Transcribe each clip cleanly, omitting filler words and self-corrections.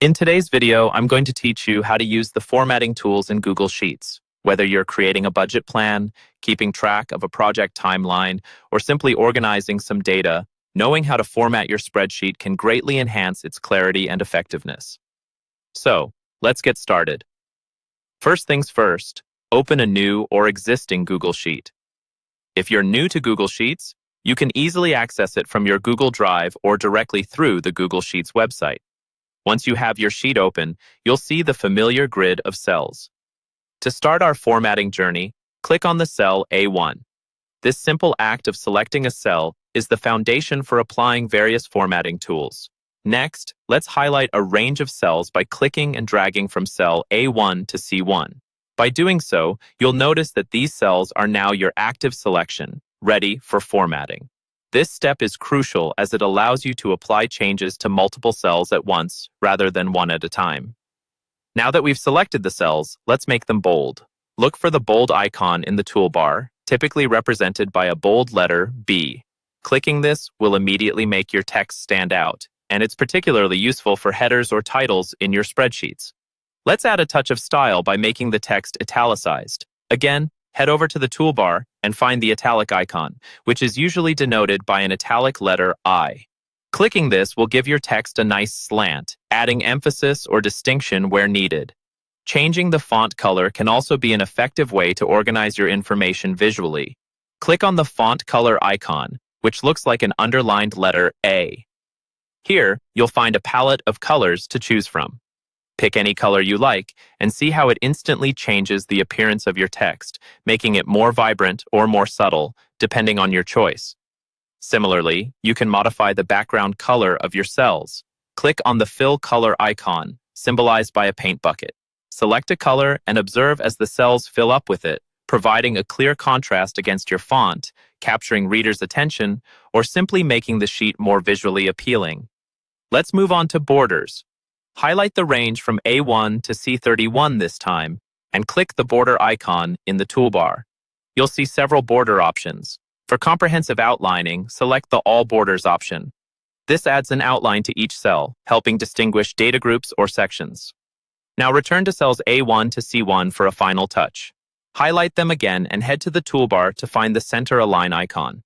In today's video, I'm going to teach you how to use the formatting tools in Google Sheets. Whether you're creating a budget plan, keeping track of a project timeline, or simply organizing some data, knowing how to format your spreadsheet can greatly enhance its clarity and effectiveness. So, let's get started. First things first, open a new or existing Google Sheet. If you're new to Google Sheets, you can easily access it from your Google Drive or directly through the Google Sheets website. Once you have your sheet open, you'll see the familiar grid of cells. To start our formatting journey, click on the cell A1. This simple act of selecting a cell is the foundation for applying various formatting tools. Next, let's highlight a range of cells by clicking and dragging from cell A1 to C1. By doing so, you'll notice that these cells are now your active selection, ready for formatting. This step is crucial as it allows you to apply changes to multiple cells at once rather than one at a time. Now that we've selected the cells, let's make them bold. Look for the bold icon in the toolbar, typically represented by a bold letter B. Clicking this will immediately make your text stand out, and it's particularly useful for headers or titles in your spreadsheets. Let's add a touch of style by making the text italicized. Again, head over to the toolbar and find the italic icon, which is usually denoted by an italic letter I. Clicking this will give your text a nice slant, adding emphasis or distinction where needed. Changing the font color can also be an effective way to organize your information visually. Click on the font color icon, which looks like an underlined letter A. Here, you'll find a palette of colors to choose from. Pick any color you like and see how it instantly changes the appearance of your text, making it more vibrant or more subtle, depending on your choice. Similarly, you can modify the background color of your cells. Click on the fill color icon, symbolized by a paint bucket. Select a color and observe as the cells fill up with it, providing a clear contrast against your font, capturing readers' attention, or simply making the sheet more visually appealing. Let's move on to borders. Highlight the range from A1 to C31 this time, and click the border icon in the toolbar. You'll see several border options. For comprehensive outlining, select the All Borders option. This adds an outline to each cell, helping distinguish data groups or sections. Now return to cells A1 to C1 for a final touch. Highlight them again and head to the toolbar to find the Center Align icon.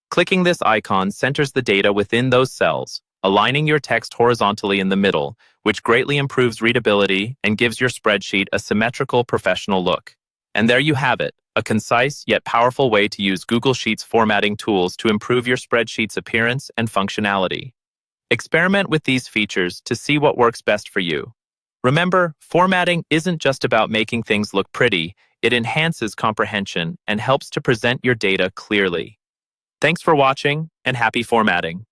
Clicking this icon centers the data within those cells, aligning your text horizontally in the middle, which greatly improves readability and gives your spreadsheet a symmetrical, professional look. And there you have it, a concise yet powerful way to use Google Sheets formatting tools to improve your spreadsheet's appearance and functionality. Experiment with these features to see what works best for you. Remember, formatting isn't just about making things look pretty, it enhances comprehension and helps to present your data clearly. Thanks for watching, and happy formatting!